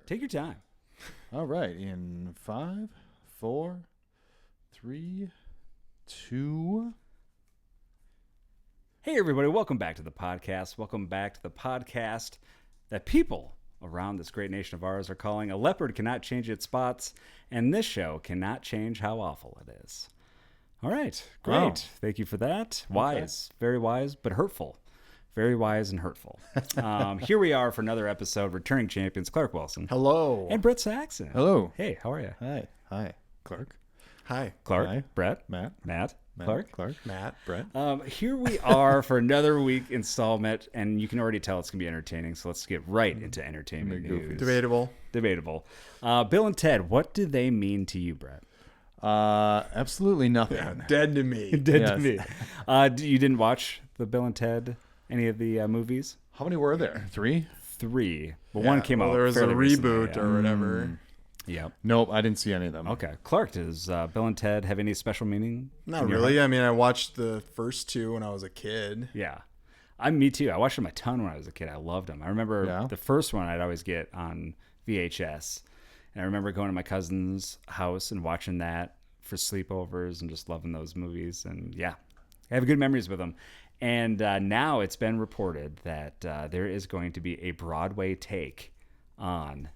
Take your time. All right. In 5, 4, 3, 2. Hey, everybody. Welcome back to the podcast. Welcome back to the podcast that people around this great nation of ours are calling A Leopard Cannot Change Its Spots, and this show cannot change how awful it is. All right. Great. Wow. Thank you for that. Wise. Very wise, but hurtful. Very wise and hurtful. Here we are for another episode. Returning champions, Clark Wilson. Hello. And Brett Saxon. Hello. Hey, how are you? Hi. Clark. Hi. Clark, Hi. Brett, Matt. Clark. Matt. Brett. Here we are for another week installment, and you can already tell it's going to be entertaining, so let's get right into entertainment news. Debatable. Bill and Ted, what do they mean to you, Brett? Absolutely nothing. Yeah, dead to me. Dead Yes. to me. You didn't watch the Bill and Ted, any of the movies? How many were there? 3? 3. But Yeah, one came out There was a fairly recently, reboot yeah. or whatever. Yep. Nope, I didn't see any of them. Okay. Clark, does Bill and Ted have any special meaning? Not in your really. heart? I mean, I watched the first 2 when I was a kid. Yeah. Me too. I watched them a ton when I was a kid. I loved them. I remember the first one I'd always get on VHS. And I remember going to my cousin's house and watching that for sleepovers and just loving those movies. And yeah, I have good memories with them. And now it's been reported that there is going to be a Broadway take on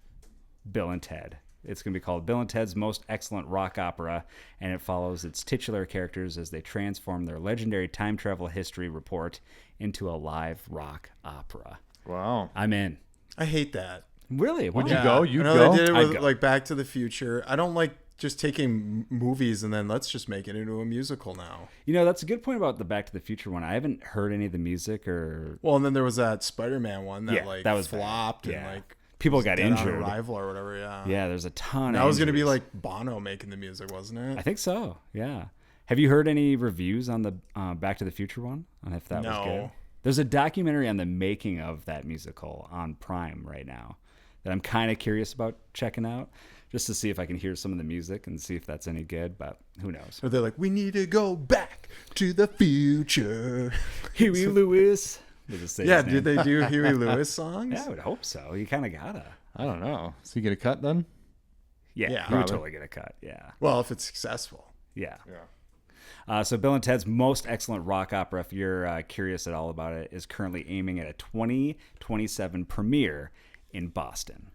Bill and Ted. It's going to be called Bill and Ted's Most Excellent Rock Opera, and it follows its titular characters as they transform their legendary time travel history report into a live rock opera. Wow. I'm in. I hate that. Really? Would Why? you go? I know go? they did it I'd with go. like Back to the Future. I don't like just taking movies and then let's just make it into a musical now. You know, that's a good point about the Back to the Future one. I haven't heard any of the music or... Well, and then there was that Spider-Man one that that was bad. flopped and Yeah. like People got Dead on injured. Arrival or whatever. Yeah. Yeah, there's a ton. That of was going to be injuries. like Bono making the music, wasn't it? I think so. Yeah. Have you heard any reviews on the Back to the Future one? On if that was No. good? There's a documentary on the making of that musical on Prime right now that I'm kind of curious about checking out, just to see if I can hear some of the music and see if that's any good. But who knows? Or they're like, we need to go back to the future. Huey Lewis. They just say Yeah, his name. did they do Huey Lewis songs? Yeah, I would hope so. You kind of gotta. I don't know. So you get a cut then? Yeah, Yeah. you would Probably. totally get a cut. Yeah. Well, if it's successful. Yeah. Yeah. So Bill and Ted's Most Excellent Rock Opera, if you're curious at all about it, is currently aiming at a 2027 premiere in Boston.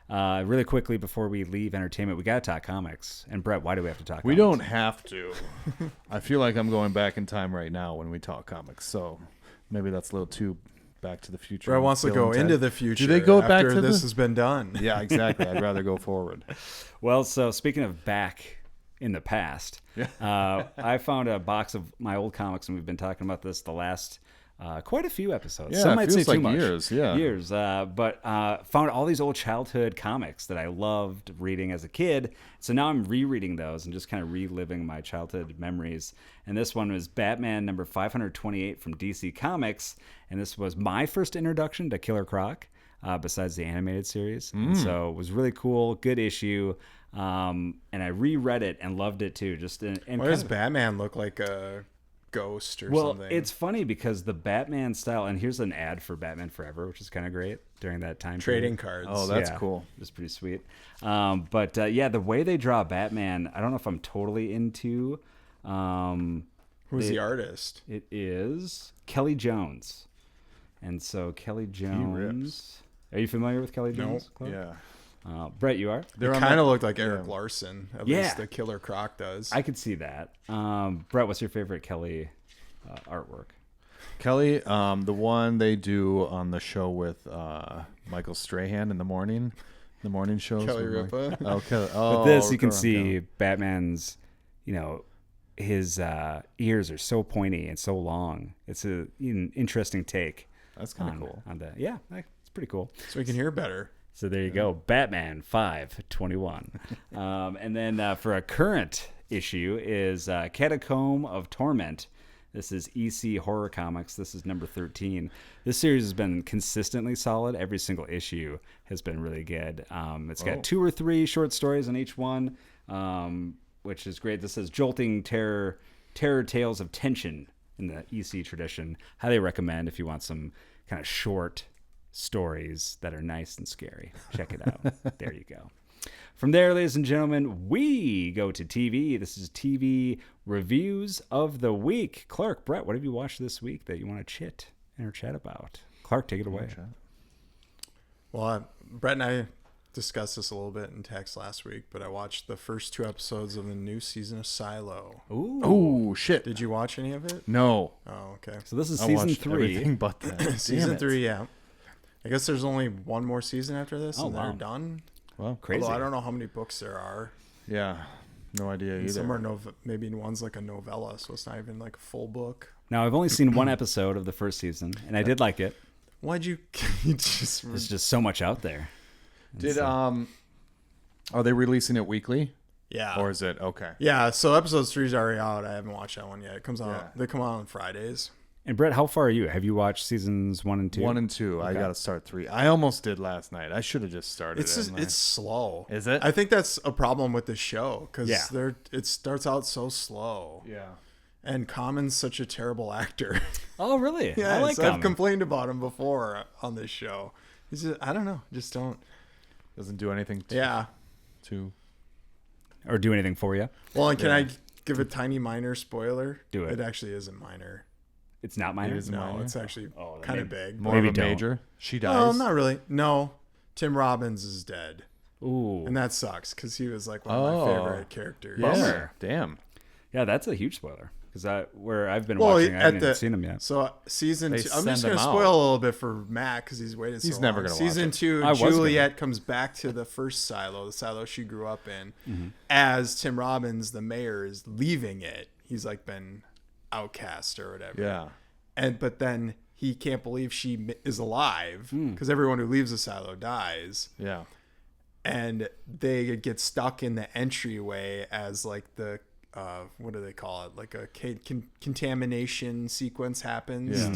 Really quickly before we leave entertainment, we got to talk comics. And Brett, why do we have to talk We comics? don't have to. I feel like I'm going back in time right now when we talk comics. So maybe that's a little too Back to the Future. Brett wants to Bill go and Ted. into the future. Do they go back after to this the... has been done? Yeah, exactly. I'd rather go forward. Well, so speaking of back in the past, I found a box of my old comics, and we've been talking about this the last quite a few episodes. Yeah, Some it might say feels too like much. years, yeah. Years. But found all these old childhood comics that I loved reading as a kid. So now I'm rereading those and just kind of reliving my childhood memories. And this one was Batman number 528 from DC Comics. And this was my first introduction to Killer Croc, besides the animated series. And so it was really cool, good issue. And I reread it and loved it too. Why does Batman look like a ghost or Well, something? it's funny because the Batman style, and here's an ad for Batman Forever, which is kind of great during that time trading period. cards. Oh, that's Yeah, cool. It's pretty sweet. But the way they draw Batman, I don't know if I'm totally into. Who's the artist? It is Kelly Jones. And so Kelly Jones. Are you familiar with Kelly Jones? Clark? Yeah. Brett, you are? They kind of look like Eric Larson. At Yeah. least the Killer Croc does. I could see that. Brett, what's your favorite Kelly artwork? Kelly, the one they do on the show with Michael Strahan in the morning shows. Kelly with Ripa. Oh, Kelly. Oh, But this, you can Ripa, see yeah. Batman's, his ears are so pointy and so long. It's an interesting take. That's kind of cool. On that. Yeah, it's pretty cool. So we can hear better. So there you go. Batman 521. And then for a current issue is Catacomb of Torment. This is EC Horror Comics. This is number 13. This series has been consistently solid. Every single issue has been really good. It's got 2 or 3 short stories on each one, which is great. This says jolting terror tales of tension in the EC tradition. Highly recommend if you want some kind of short stories that are nice and scary. Check it out. There you go. From there, ladies and gentlemen, we go to TV. This is TV Reviews of the Week. Clark, Brett, what have you watched this week that you want to chat about? Clark, take it away. Well, Brett and I discussed this a little bit in text last week, but I watched the first 2 episodes of the new season of Silo. Ooh, shit. Did you watch any of it? No. Oh, okay. So this is season 3. Everything but that. Season 3, yeah. I guess there's only one more season after this, and they're done. Well, crazy. Although I don't know how many books there are. Yeah, no idea either. Some are maybe one's like a novella, so it's not even like a full book. Now, I've only seen 1 episode of the first season, and I did like it. Why'd you just... There's just so much out there. Are they releasing it weekly? Yeah. Or is it okay? Yeah, so episode 3 is already out. I haven't watched that one yet. It comes out. Yeah. They come out on Fridays. And Brett, how far are you? Have you watched seasons 1 and 2? 1 and 2. Okay. I got to start 3. I almost did last night. I should have just started. It's slow. Is it? I think that's a problem with the show because it starts out so slow. Yeah. And Common's such a terrible actor. Oh, really? Yeah, I like I've complained about him before on this show. He's just, I don't know, just don't. Doesn't do anything. Or do anything for you. Well, and can I give a tiny minor spoiler? Do it. It actually isn't minor. It's not minor? It's actually kind of big. More of a major? She dies? Oh, not really. No. Tim Robbins is dead. Ooh. And that sucks because he was like one of my favorite characters. Yeah. Damn. Yeah, that's a huge spoiler. Because where I've been watching, I haven't seen him yet. So season 2, I'm just going to spoil a little bit for Matt because he's waited so long. He's never going to watch Season 2, Juliet comes back to the first silo, the silo she grew up in, as Tim Robbins, the mayor, is leaving it. He's like been outcast or whatever. Yeah. But then he can't believe she is alive because everyone who leaves the silo dies. Yeah. And they get stuck in the entryway as like the what do they call it? Like a contamination sequence happens.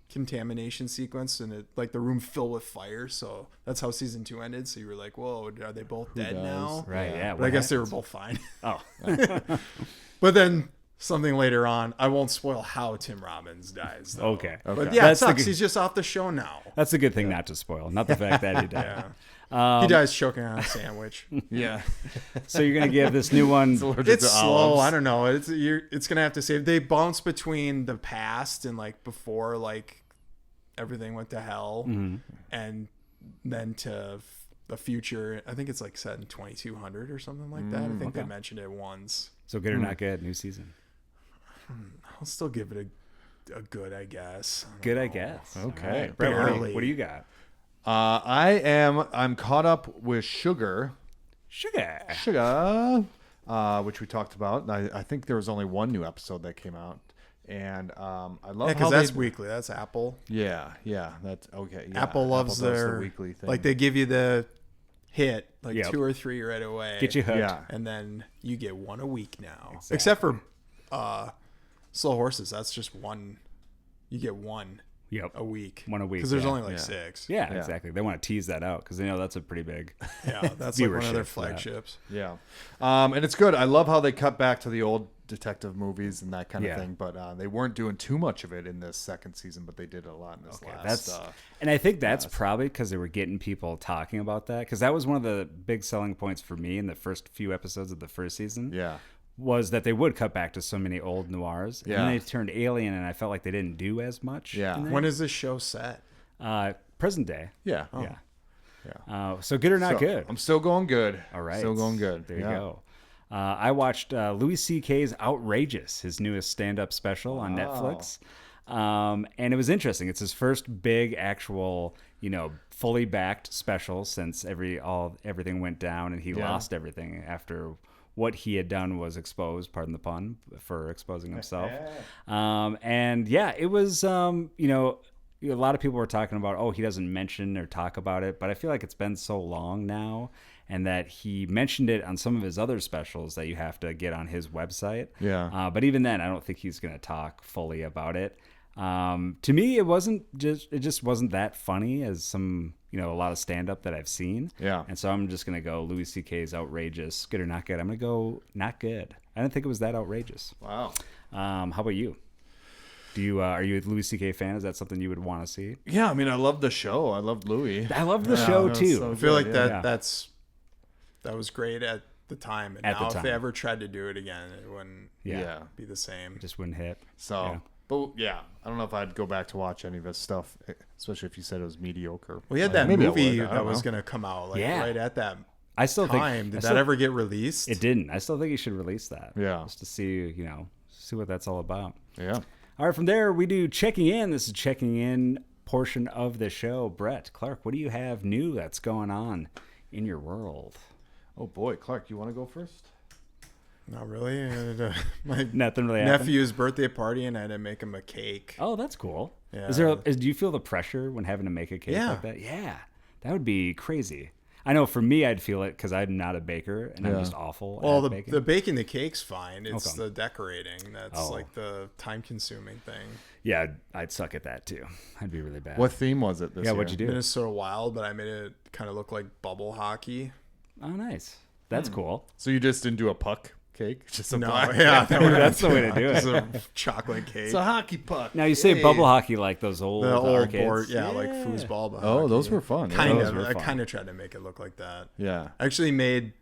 Decontamination sequence, and it like the room filled with fire. So that's how season 2 ended. So you were like, "Whoa, are they both dead now?" Right? Yeah. But I guess they were both fine. Oh. But then something later on, I won't spoil how Tim Robbins dies. Though. Okay. But yeah, it sucks. He's just off the show now. That's a good thing not to spoil. Not the fact that he died. He dies choking on a sandwich. Yeah. So you're gonna give this new one? It's slow. I don't know. It's gonna have to say they bounce between the past and like before like everything went to hell, and then to the future. I think it's like set in 2200 or something like that. I think they mentioned it once. So good or not good? New season. I'll still give it a good, I guess. I guess. Okay. Right. Brett, what do you got? I'm caught up with Sugar, which we talked about. I think there was only 1 new episode that came out, and I love because that's weekly. That's Apple. Yeah, that's okay. Yeah, Apple loves their weekly thing. Like they give you the hit 2 or 3 right away, get you hooked, and then you get 1 a week now. Exactly. Except for Slow Horses, that's just 1. You get 1. Yep. A week. 1 a week. Because there's only like 6. Yeah, exactly. They want to tease that out because they know that's a pretty big that's like one of their flagships. Yeah. And it's good. I love how they cut back to the old detective movies and that kind of thing. But they weren't doing too much of it in this second season, but they did a lot in this last. And I think that's probably because they were getting people talking about that. Because that was one of the big selling points for me in the first few episodes of the first season. Yeah. Was that they would cut back to so many old noirs. And then they turned Alien, and I felt like they didn't do as much. Yeah. When is this show set? Present day. Yeah. Oh. Yeah. So good or not good? I'm still going good. All right. Still going good. There you go. I watched Louis C.K.'s Outrageous, his newest stand-up special on Netflix. And it was interesting. It's his first big actual, fully backed special since everything went down and he lost everything after what he had done was exposed, pardon the pun, for exposing himself. It was, a lot of people were talking about, he doesn't mention or talk about it, but I feel like it's been so long now and that he mentioned it on some of his other specials that you have to get on his website. Yeah. But even then, I don't think he's going to talk fully about it. To me, it just wasn't that funny as some, a lot of stand-up that I've seen. Yeah. And so I'm just going to go Louis C.K.'s Outrageous. Good or not good? I'm going to go not good. I didn't think it was that outrageous. Wow. How about you? Do you are you a Louis C.K. fan? Is that something you would want to see? Yeah, I mean, I love the show. I love Louis. I love the show too. So I feel like that was great at the time, and now if they ever tried to do it again, it wouldn't be the same. Just wouldn't hit. So, but I don't know if I'd go back to watch any of his stuff, especially if you said it was mediocre. Well, he had that movie that was going to come out right at that I still time. Think, Did that ever get released? It didn't. I still think you should release that. Yeah. Just to see, see what that's all about. Yeah. All right, from there, we do checking in. This is checking in portion of the show. Brett, Clark, what do you have new that's going on in your world? Oh, boy. Clark, you want to go first? Not really. My Nothing really nephew's happened? Birthday party, and I had to make him a cake. Oh, that's cool. Yeah. Do you feel the pressure when having to make a cake like that? Yeah. That would be crazy. I know for me, I'd feel it because I'm not a baker and I'm just awful at baking. The baking the cake's fine. It's the decorating that's like the time-consuming thing. Yeah, I'd suck at that too. I'd be really bad. What theme was it this year? What'd you do? Minnesota Wild, but I made it kind of look like bubble hockey. Oh, nice. That's cool. So you just didn't do a puck cake? Just a black? Yeah, that's the way to do it. It's a chocolate cake. It's a hockey puck. Now you say bubble hockey like those old arcades. Board, like foosball. Oh, those were fun. Kind those of. were I fun. kind of tried to make it look like that. Yeah. I actually made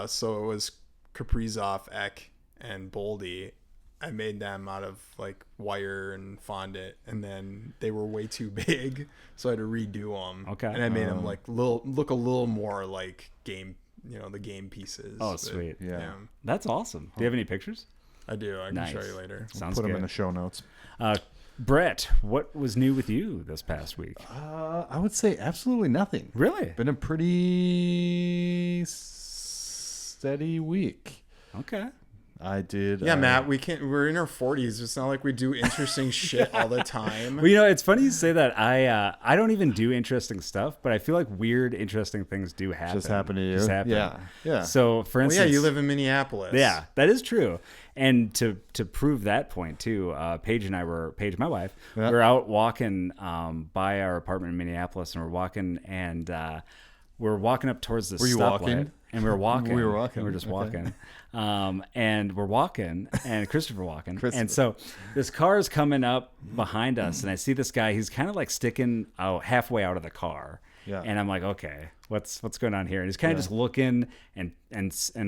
so it was Kaprizov, Eck, and Boldy. I made them out of like wire and fondant, and then they were way too big, so I had to redo them. Okay. And I made them like look a little more like game, the game pieces. Oh, sweet. Yeah. That's awesome. Do you have any pictures? I do. I can show you later. Sounds Put good. them in the show notes. Brett, what was new with you this past week? I would say absolutely nothing. Really? Been a pretty steady week. Okay. I did. Yeah, Matt, we're in our 40s. It's not like we do interesting shit all the time. Well, it's funny you say that. I don't even do interesting stuff, but I feel like weird, interesting things do happen. Just happen to you. Just happen. Yeah. So, for instance, you live in Minneapolis. Yeah, that is true. And to prove that point too, Paige, my wife, we were out walking by our apartment in Minneapolis, and we're walking up towards the stoplight. And we were walking. We were walking. We were just walking. And we're walking, and Christopher walking. And so this car is coming up behind us, and I see this guy. He's kind of like sticking out halfway out of the car. Yeah. And I'm like, okay, what's going on here? And he's kind of just looking and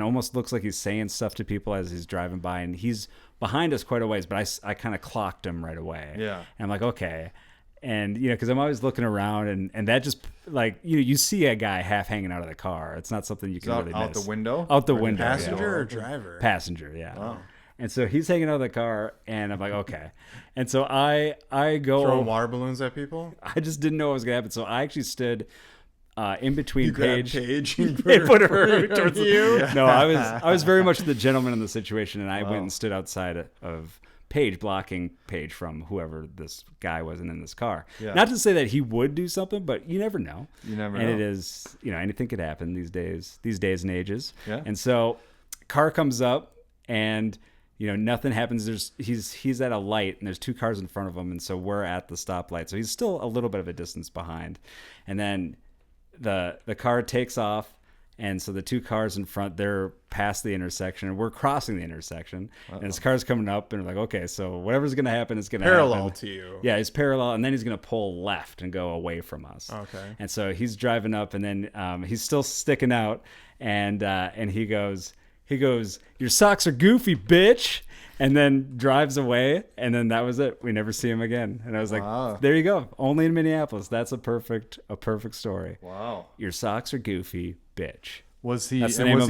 almost looks like he's saying stuff to people as he's driving by. And he's behind us quite a ways, but I kind of clocked him right away. Yeah. And I'm like, okay. And, because I'm always looking around, and that just, like, you see a guy half hanging out of the car. It's not something you can really miss. Out the window? Out the window. Passenger or driver? Passenger, yeah. Wow. And so he's hanging out of the car, and I'm like, okay. And so I go... Throwing water balloons at people? I just didn't know what was going to happen. So I actually stood in between Paige and put her towards you. No, I was very much the gentleman in the situation, and I went and stood outside of Paige, blocking Paige from whoever this guy was in this car. Yeah. Not to say that he would do something, but you never know. You never know. And it is, anything could happen these days and ages. Yeah. And so car comes up, and nothing happens. He's at a light, and there's two cars in front of him, and so we're at the stoplight. So he's still a little bit of a distance behind. And then the car takes off, and so the two cars in front, they're past the intersection, and we're crossing the intersection. And his car's coming up, and we're like, okay, so whatever's going to happen is going to happen. Parallel to you. Yeah, he's parallel, and then he's going to pull left and go away from us. Okay. And so he's driving up, and then he's still sticking out, and he goes, your socks are goofy, bitch, and then drives away, and then that was it. We never see him again. And I was like, there you go. Only in Minneapolis. That's a perfect story. Wow. Your socks are goofy, bitch. Was he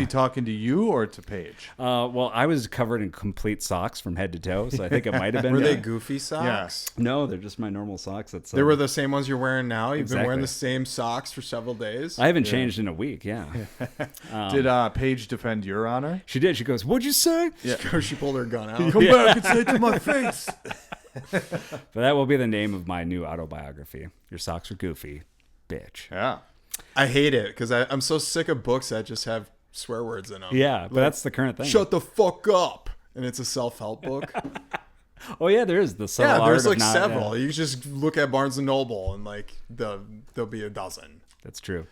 talking to you or to Paige? Well, I was covered in complete socks from head to toe, so I think it might have been. Were they goofy socks? Yeah. No, they're just my normal socks. They were the same ones you're wearing now? You've been wearing Exactly. the same socks for several days? I haven't changed in a week, yeah. Did Paige defend your honor? She did. She goes, what'd you say? Yeah. She pulled her gun out. Come back and say it to my face. But that will be the name of my new autobiography. Your socks are goofy, bitch. Yeah. I hate it because I'm so sick of books that just have swear words in them. Yeah, but that's the current thing. Shut the fuck up. And it's a self-help book. Oh, yeah, there is the subtle Yeah, art there's of like not- several. yeah. You just look at Barnes & Noble and like there'll be a dozen. That's true.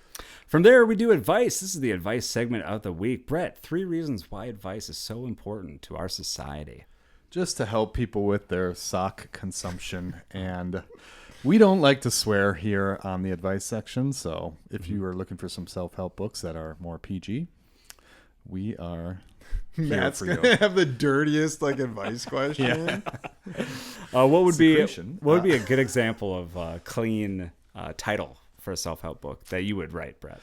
From there, we do advice. This is the advice segment of the week. Brett, 3 reasons why advice is so important to our society. just to help people with their sock consumption. And we don't like to swear here on the advice section. So if you are looking for some self-help books that are more PG, we are Matt's going to have the dirtiest advice question. What would be a good example of a clean title for a self-help book that you would write, Brett?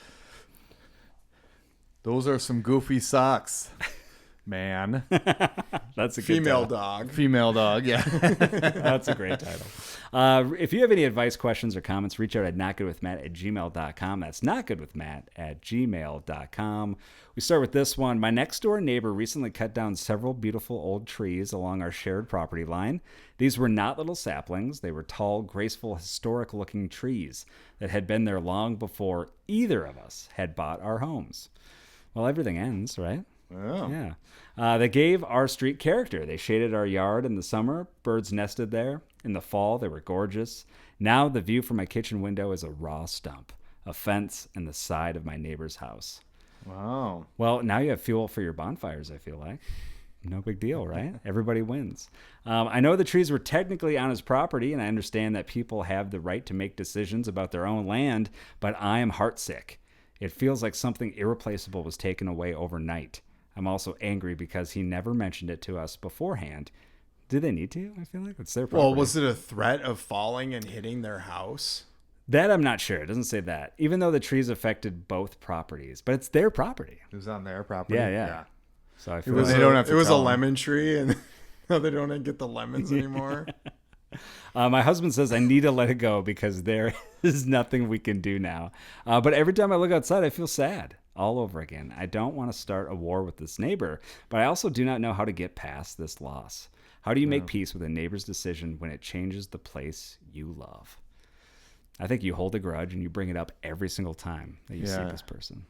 Those are some goofy socks, man. That's a good female title. dog. Female dog, yeah. That's a great title. If you have any advice, questions, or comments, reach out at notgoodwithmatt@gmail.com. That's notgoodwithmatt@gmail.com. We start with this one. My next door neighbor recently cut down several beautiful old trees along our shared property line. These were not little saplings. They were tall, graceful, historic-looking trees that had been there long before either of us had bought our homes. Well, everything ends, right? Oh. Yeah. They gave our street character. They shaded our yard in the summer. Birds nested there. In the fall, they were gorgeous. Now the view from my kitchen window is a raw stump, a fence, and the side of my neighbor's house. Wow. Well, now you have fuel for your bonfires, I feel like. No big deal, right? Everybody wins. I know the trees were technically on his property, and I understand that people have the right to make decisions about their own land, but I am heartsick. It feels like something irreplaceable was taken away overnight. I'm also angry because he never mentioned it to us beforehand. Do they need to? I feel like it's their property. Well, was it a threat of falling and hitting their house? That I'm not sure. It doesn't say that. Even though the trees affected both properties, but it's their property. It was on their property? Yeah. So I feel they don't have to it was a tell them. lemon tree, and now they don't get the lemons anymore. My husband says I need to let it go because there is nothing we can do now. But every time I look outside, I feel sad all over again. I don't want to start a war with this neighbor, but I also do not know how to get past this loss. How do you make peace with a neighbor's decision when it changes the place you love? I think you hold a grudge and you bring it up every single time that you see this person.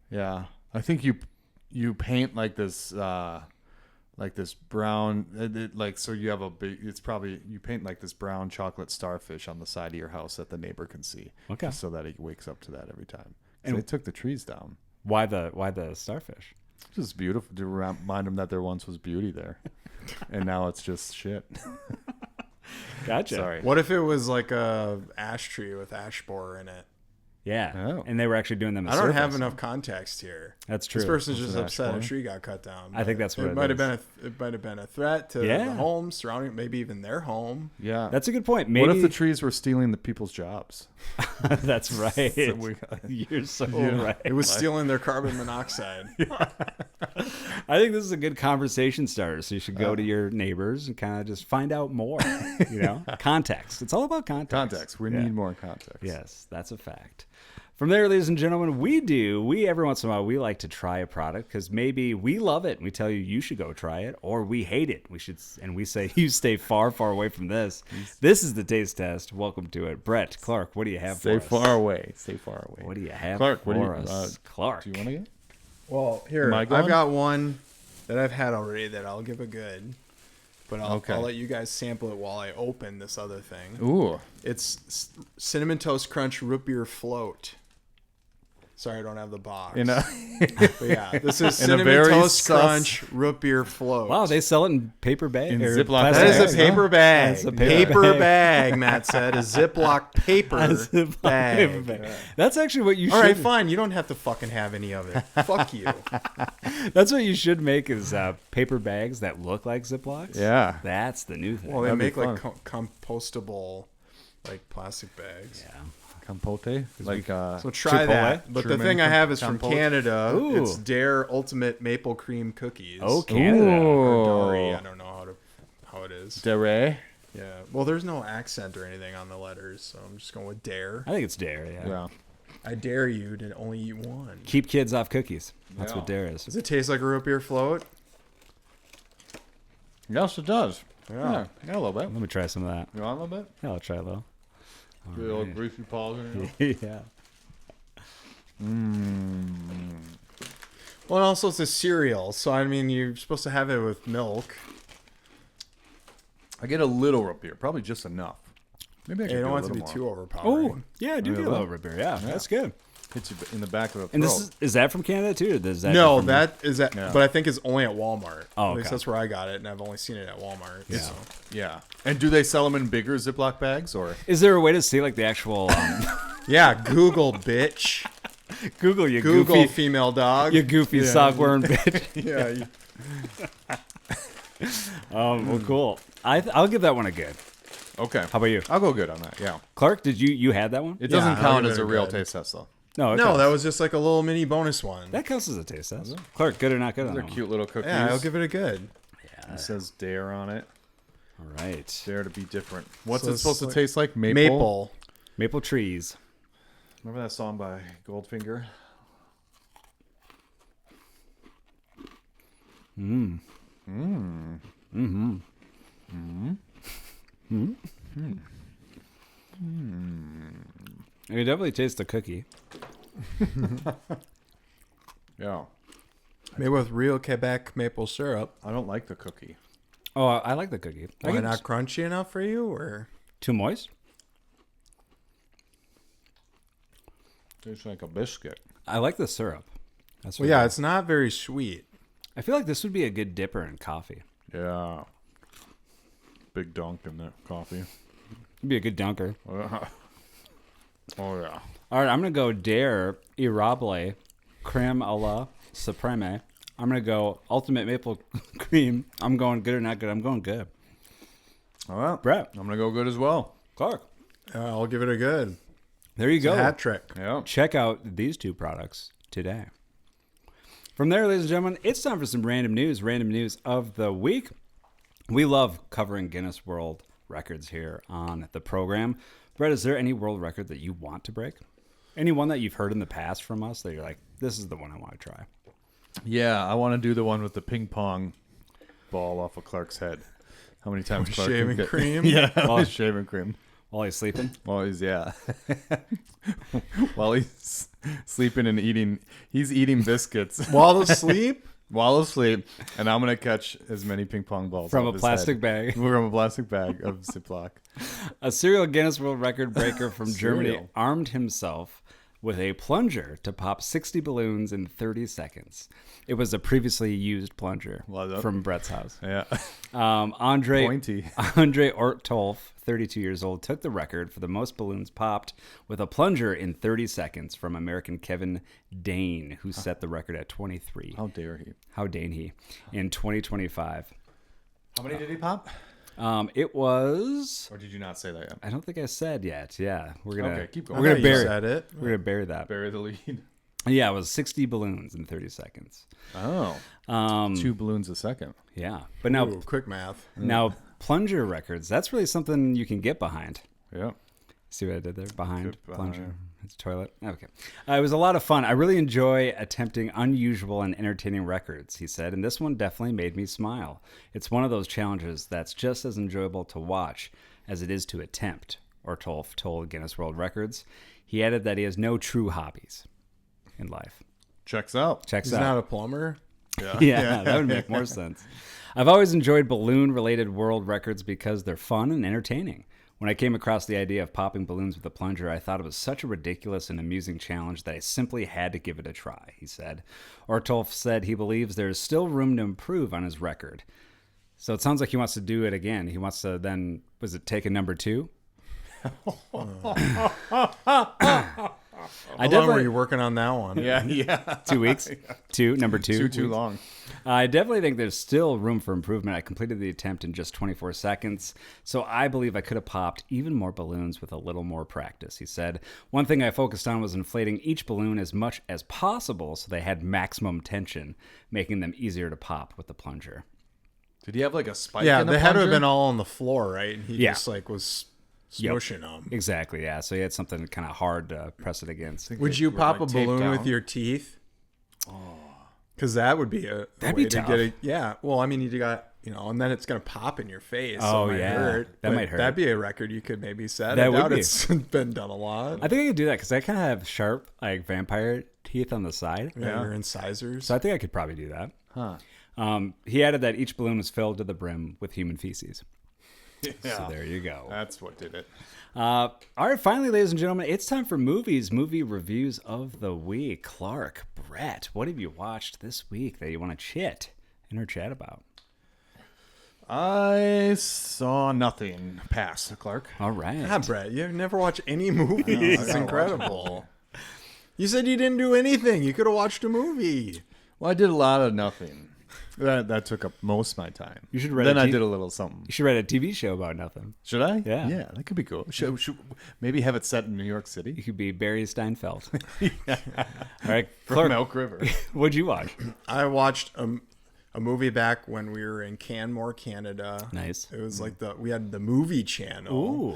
Yeah. I think you paint this brown, so you have you paint this brown chocolate starfish on the side of your house that the neighbor can see. Okay. So that he wakes up to that every time. And they took the trees down. Why the starfish? Just beautiful to remind them that there once was beauty there. And now it's just shit. Gotcha. Sorry. What if it was like a ash tree with ash borer in it? Yeah. Oh. And they were actually doing them. I don't have enough context here. That's true. This person's just upset a tree got cut down. I think that's what it might have been. It might have been a threat to the homes surrounding, maybe even their home. Yeah, that's a good point. Maybe... What if the trees were stealing the people's jobs? That's right. You're so right. It was stealing their carbon monoxide. I think this is a good conversation starter. So you should go to your neighbors and kind of just find out more. Context. It's all about context. Context. We need more context. Yes, that's a fact. From there, ladies and gentlemen, we every once in a while, we like to try a product because maybe we love it and we tell you should go try it, or we hate it. We say you stay far, far away from this. This is the taste test. Welcome to it. Brett, Clark, what do you have for us? Stay far away. Stay far away. What do you have Clark, for us? Clark. Do you want to get? Well, here, I've got one that I've had already that I'll give a good. But I'll let you guys sample it while I open this other thing. Ooh. It's Cinnamon Toast Crunch Root Beer Float. Sorry, I don't have the box. But yeah, this is Cinnamon Toast Crunch Root Beer Float. Wow, they sell it in paper bag. Ziploc. That is a paper bag. That's a paper bag, Matt said. A Ziploc paper bag. That's actually what you should. All right, fine. You don't have to fucking have any of it. Fuck you. That's what you should make is paper bags that look like Ziplocs. Yeah. That's the new thing. Well, they make like compostable plastic bags. Yeah. Compote? So try Chipotle? that. But Truman the thing I have is compote? from Canada. Ooh. It's Dare Ultimate Maple Cream Cookies. Oh, Canada. Or Dory. I don't know how it is. Dare? Yeah. Well, there's no accent or anything on the letters, so I'm just going with Dare. I think it's Dare, Yeah. I dare you to only eat one. Keep kids off cookies. That's what Dare is. Does it taste like a root beer float? Yes, it does. Yeah. Yeah, a little bit. Let me try some of that. You want a little bit? Yeah, I'll try a little. Good old greasy paws in here. Yeah. Well, and also it's a cereal, so I mean you're supposed to have it with milk. I get a little root beer, probably just enough. Maybe I You could don't do want a it to be little too more. overpowering. Oh, yeah, I do get a little root beer. Yeah, that's good. Hits you in the back of the throat. And is that from Canada too? Or does that No, from... that is that. Yeah. But I think it's only at Walmart. Oh, okay. At least that's where I got it, and I've only seen it at Walmart. Yeah. So. Yeah. And do they sell them in bigger Ziploc bags, or is there a way to see like the actual? Yeah, Google bitch. Google Google female dog. You goofy sockworm bitch. Yeah. Well, cool. I'll give that one a good. Okay. How about you? I'll go good on that. Yeah. Clark, did you had that one? It doesn't count as a real good. taste test, though. No, No, that was just like a little mini bonus one. that counts as a taste test. Clark, good or not good? They're cute little cookies. Yeah, I'll give it a good. It says dare on it. All right. Dare to be different. What's So it supposed to like taste like? Maple. Maple trees. Remember that song by Goldfinger? I can definitely taste the cookie. Yeah. Made with real Quebec maple syrup. I don't like the cookie. Oh, I like the cookie. Why not crunchy enough for you, or Too moist? Tastes like a biscuit. I like the syrup. That's well, yeah, it's not very sweet. I feel like this would be a good dipper in coffee. Yeah. Big dunk in that coffee. It'd be a good dunker. Oh, yeah. All right, I'm going to go Dare Irable Creme a la Supreme. I'm going to go Ultimate Maple Cream. I'm going good or not good. I'm going good. All right. Brett. I'm going to go good as well. Clark. I'll give it a good. There you go. Hat trick. Yeah. Check out these two products today. From there, ladies and gentlemen, it's time for some random news of the week. We love covering Guinness World Records here on the program. Brett, is there any world record that you want to break? Any one that you've heard in the past from us that you're like, this is the one I want to try? Yeah, I want to do the one with the ping pong ball off of Clark's head. How many times Clark Shaving can get... cream? Yeah, with shaving cream. While he's sleeping? While he's, while he's sleeping and eating, he's eating biscuits. While asleep? While asleep, and I'm going to catch as many ping pong balls From off a his plastic head. bag. From a plastic bag of Ziploc. A serial Guinness World Record breaker from Germany Cereal. armed himself with a plunger to pop 60 balloons in 30 seconds. It was a previously used plunger from Brett's house. Yeah. Andre Pointy. Ortolf, 32 years old, took the record for the most balloons popped with a plunger in 30 seconds from American Kevin Dane, who set the record at 23. How dare he? How dane he? In 2025. How many did he pop? It was... Or did you not say that yet? I don't think I said yet. Yeah. We're gonna, Okay, keep going. We're gonna bury said it. We're gonna bury that. Bury the lead. Yeah, it was 60 balloons in 30 seconds. Oh. 2 balloons a second. Yeah. But now, Ooh, quick math. now plunger records, that's really something you can get behind. Yeah. See what I did there? Behind Good plunger. behind. It's a toilet. Okay. It was a lot of fun. I really enjoy attempting unusual and entertaining records, he said, and this one definitely made me smile. It's one of those challenges that's just as enjoyable to watch as it is to attempt, Ortolf told Guinness World Records. He added that he has no true hobbies in life. Checks out. Checks He's out. not a plumber. Yeah, that would make more sense. I've always enjoyed balloon-related world records because they're fun and entertaining. When I came across the idea of popping balloons with a plunger, I thought it was such a ridiculous and amusing challenge that I simply had to give it a try, he said. Ortolf said he believes there is still room to improve on his record. So it sounds like he wants to do it again. He wants to then, was it take a number 2? How long were you working on that one? Yeah. 2 weeks? Number 2. Too long. I definitely think there's still room for improvement. I completed the attempt in just 24 seconds, so I believe I could have popped even more balloons with a little more practice, he said. One thing I focused on was inflating each balloon as much as possible so they had maximum tension, making them easier to pop with the plunger. Did he have like a spike Yeah, in the they had to plunger? have been all on the floor, right? And he Yeah. just like was smushing them. Exactly, yeah. So he had something kind of hard to press it against. Would you were, pop like, a taped balloon down? with your teeth? Because that would be a That'd way be to tough. get it. Yeah. Well, I mean, you got, and then it's going to pop in your face. Oh, It might yeah. hurt, That but might hurt. That'd be a record you could maybe set. That I would doubt be. it's been done a lot. I think I could do that because I kind of have sharp, like, vampire teeth on the side. Yeah, your incisors. So I think I could probably do that. Huh. He added that each balloon was filled to the brim with human feces. So there you go. That's what did it. All right, finally, ladies and gentlemen, it's time for movie reviews of the week. Clark, Brett, what have you watched this week that you want to chat about? I saw nothing. Pass, Clark. All right. Yeah, Brett, you never watch any movies. It's incredible. You said you didn't do anything. You could have watched a movie. Well, I did a lot of nothing. That took up most of my time. You should write. Then I did a little something. You should write a TV show about nothing. Should I? Yeah. Yeah, that could be cool. Should maybe have it set in New York City? You could be Barry Steinfeld. All right, From Clark, Elk River. what'd you watch? I watched a movie back when we were in Canmore, Canada. Nice. It was like we had the movie channel.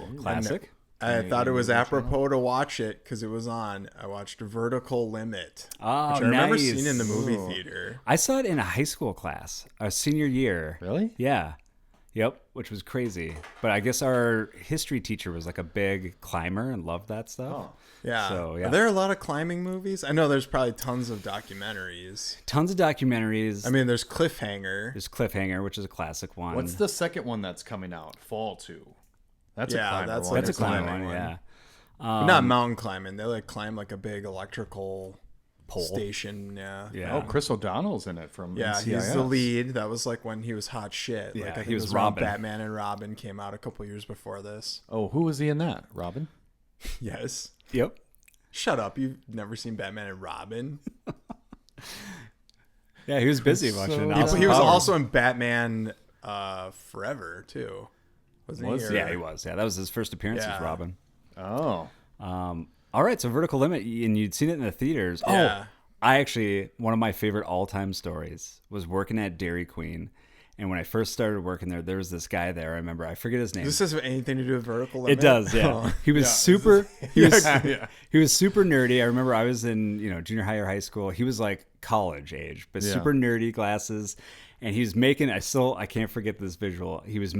Ooh, classic. I thought it was apropos to watch it because it was on. I watched Vertical Limit, Oh, which I remember nice. seeing in the movie theater. I saw it in a high school class, our senior year. Really? Yeah. Yep, which was crazy. But I guess our history teacher was like a big climber and loved that stuff. Oh. Yeah. So, yeah. Are there a lot of climbing movies? I know there's probably tons of documentaries. Tons of documentaries. I mean, there's Cliffhanger. There's Cliffhanger, which is a classic one. What's the second one that's coming out? Fall 2. That's a Yeah, climber that's one. like That's a a climbing climbing one, one. yeah. Not mountain climbing. They like climb like a big electrical Pole. station. Yeah. Yeah. Oh, Chris O'Donnell's in it from Yeah, NCIS. he's the lead. That was like when he was hot shit. Yeah, Like, I think he was it around Robin. Batman and Robin came out a couple years before this. Oh, who was he in that? Robin? Yes. Yep. Shut up. You've never seen Batman and Robin? Yeah, he was busy So- watching. He- Austin He was Powers. also in Batman Forever, too. Wasn't he? Yeah, he was. Yeah, that was his first appearance as Yeah. Robin. Oh. All right, so Vertical Limit, and you'd seen it in the theaters. Yeah. Oh, I actually, one of my favorite all-time stories was working at Dairy Queen. And when I first started working there was this guy there. I remember, I forget his name. Does this have anything to do with Vertical Limit? It does, yeah. Oh. He was Yeah, super. He was yeah. he was super nerdy. I remember I was in junior high or high school. He was like college age, but Yeah. super nerdy, glasses. And he was making. I can't forget this visual. He was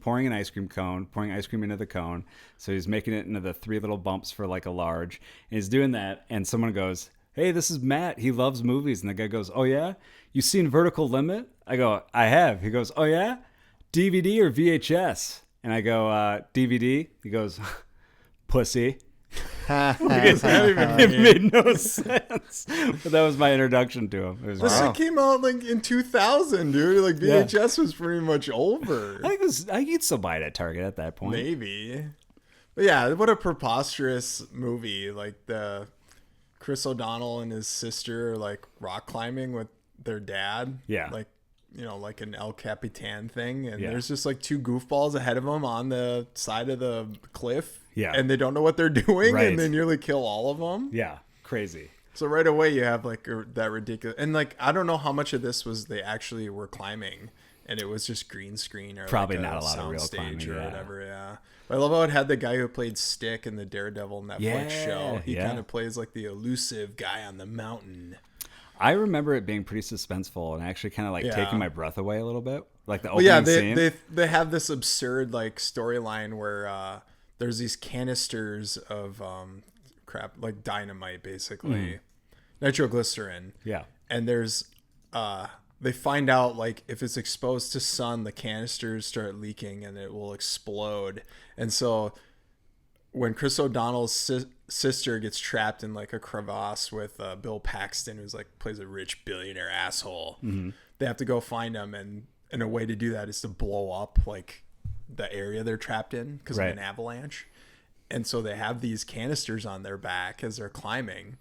pouring an ice cream cone, pouring ice cream into the cone. So he's making it into the 3 little bumps for like a large. And he's doing that, and someone goes, "Hey, this is Matt. He loves movies." And the guy goes, "Oh yeah, you seen Vertical Limit?" I go, "I have." He goes, "Oh yeah, DVD or VHS?" And I go, "DVD." He goes, "Pussy." It made no sense. But that was my introduction to him. It was This great. shit came out like in 2000, dude. Like VHS was pretty much over. I could still buy it at Target at that point. Maybe. But yeah, what a preposterous movie. Like the Chris O'Donnell and his sister like rock climbing with their dad. Yeah. Like, like an El Capitan thing. And Yeah. there's just like 2 goofballs ahead of them on the side of the cliff. Yeah. And they don't know what they're doing. Right. And they nearly kill all of them. Yeah, crazy. So right away you have like that ridiculous. And like, I don't know how much of this was they actually were climbing. And it was just green screen or Probably like not a lot of real soundstage climbing, or yeah. whatever. Yeah. But I love how it had the guy who played Stick in the Daredevil Netflix Yeah, show. He yeah. kind of plays like the elusive guy on the mountain. I remember it being pretty suspenseful and actually kind of like Yeah. taking my breath away a little bit. Like the Well, opening yeah, scene. they have this absurd like storyline where there's these canisters of crap like dynamite, basically nitroglycerin. Yeah. And there's they find out like if it's exposed to sun, the canisters start leaking and it will explode. And so when Chris O'Donnell's sister gets trapped in like a crevasse with Bill Paxton, who's like plays a rich billionaire asshole, they have to go find him, and a way to do that is to blow up like the area they're trapped in because Right. of an avalanche. And so they have these canisters on their back as they're climbing.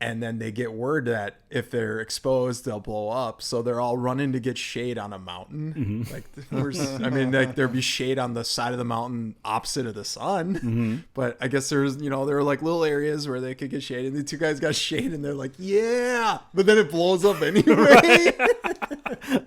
And then they get word that if they're exposed, they'll blow up. So they're all running to get shade on a mountain. Like, like there'd be shade on the side of the mountain opposite of the sun. But I guess there were like little areas where they could get shade. And the 2 guys got shade, and they're like, yeah. But then it blows up anyway.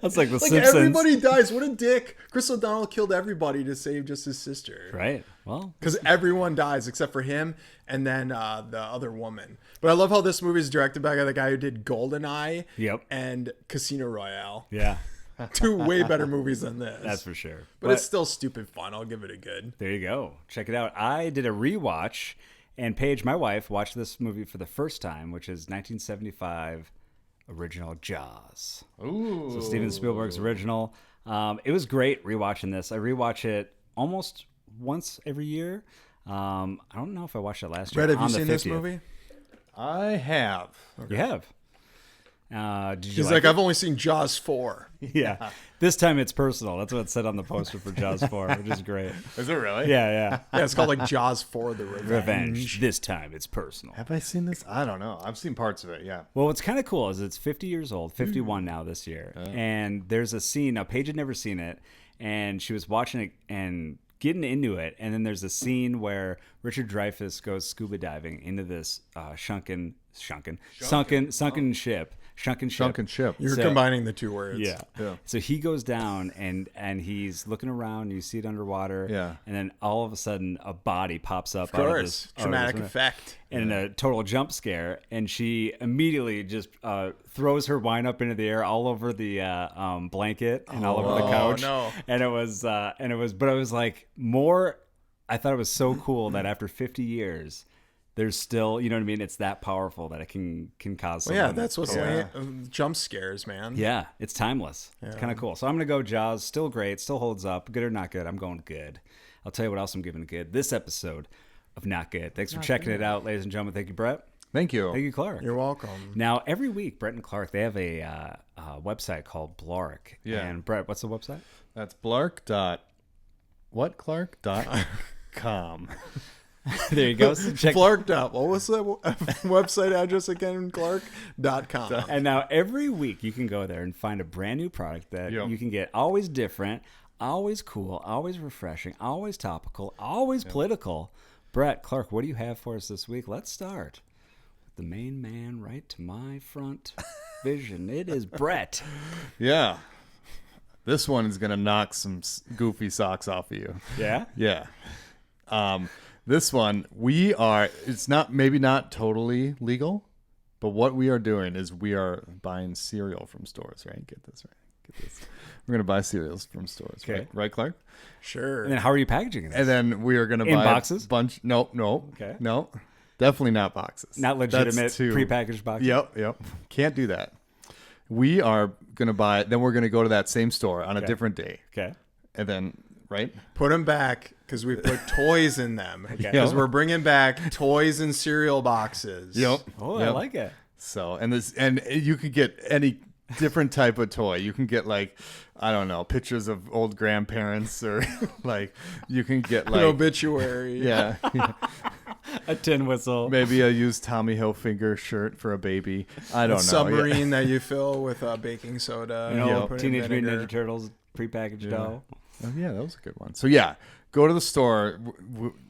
That's like the Like Simpsons. everybody dies. What a dick. Chris O'Donnell killed everybody to save just his sister. Right. Well, Because everyone dies except for him and then the other woman. But I love how this movie is directed by the guy who did GoldenEye Yep. and Casino Royale. yeah, 2 way better movies than this. that's for sure. But it's still stupid fun. I'll give it a good. There you go. Check it out. I did a rewatch, and Paige, my wife, watched this movie for the first time, which is 1975 original Jaws. Ooh. So Steven Spielberg's original. It was great rewatching this. I rewatch it almost once every year. I don't know if I watched it last Brett, year. have you seen 50th. this movie? I have. Okay. You have. Did you He's like, I've only seen Jaws 4. Yeah. This time it's personal. That's what it said on the poster for Jaws 4, which is great. Is it really? Yeah. Yeah, it's called like Jaws 4: The Revenge. This time it's personal. Have I seen this? I don't know. I've seen parts of it, yeah. Well, what's kind of cool is it's 50 years old, 51 now this year. And there's a scene. Now, Paige had never seen it, and she was watching it and getting into it. And then there's a scene where Richard Dreyfuss goes scuba diving into this sunken ship. Sunken ship. You're combining the two words. Yeah. So he goes down and he's looking around. You see it underwater. Yeah. And then all of a sudden, a body pops up. Of course. Dramatic effect. And a total jump scare. And she immediately just throws her wine up into the air all over the blanket and all over the couch. No. And it was like more. I thought it was so cool that after 50 years, there's still, you know what I mean? It's that powerful that it can cause something. Well, yeah, that's what's jump scares, man. Yeah, it's timeless. Yeah. It's kind of cool. So I'm going to go Jaws. Still great. Still holds up. Good or not good? I'm going good. I'll tell you what else I'm giving good. This episode of Not Good. Thanks for checking it out, ladies and gentlemen. Thank you, Brett. Thank you. Thank you, Clark. You're welcome. Now, every week, Brett and Clark, they have a website called Blark. Yeah. And Brett, what's the website? That's Clark.com. There you go. So check Clark. What was the website address again? Clark.com. And now every week you can go there and find a brand new product that you can get, always different, always cool, always refreshing, always topical, always political. Brett, Clark, what do you have for us this week? Let's start with the main man right to my front vision. It is Brett. Yeah. This one is going to knock some goofy socks off of you. Yeah? Yeah. This one, it's maybe not totally legal, but what we are doing is we are buying cereal from stores, right? Get this. We're going to buy cereals from stores, okay. Right, Clark? Sure. And then how are you packaging this? And then we are going to buy boxes? A bunch. No. Okay. No. Definitely not boxes. Not legitimate prepackaged boxes? Yep. Can't do that. We are going to buy, then we're going to go to that same store on a different day. Okay. And then, right? Put them back because we put toys in them. Okay. Because we're bringing back toys and cereal boxes. Yep. Oh, I like it. So, and you could get any different type of toy. You can get like, I don't know, pictures of old grandparents, or like you can get like an obituary. Yeah. A tin whistle. Maybe a used Tommy Hilfiger shirt for a baby. I don't know. Submarine that you fill with baking soda. Teenage Mutant Ninja Turtles prepackaged dough. Oh, yeah, that was a good one. So yeah, go to the store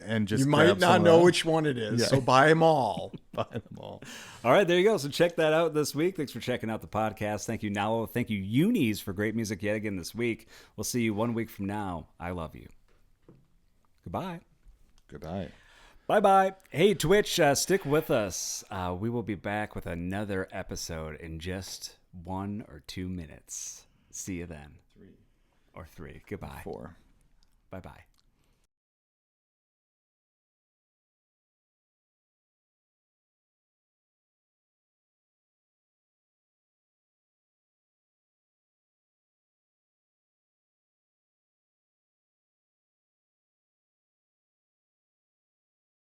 and just. You might not know which one it is, so buy them all. Buy them all. All right, there you go. So check that out this week. Thanks for checking out the podcast. Thank you, Nalo. Thank you, Unis, for great music yet again this week. We'll see you 1 week from now. I love you. Goodbye. Goodbye. Bye-bye. Hey, Twitch, stick with us. We will be back with another episode in just 1 or 2 minutes. See you then. 3. Goodbye. 4. Bye-bye.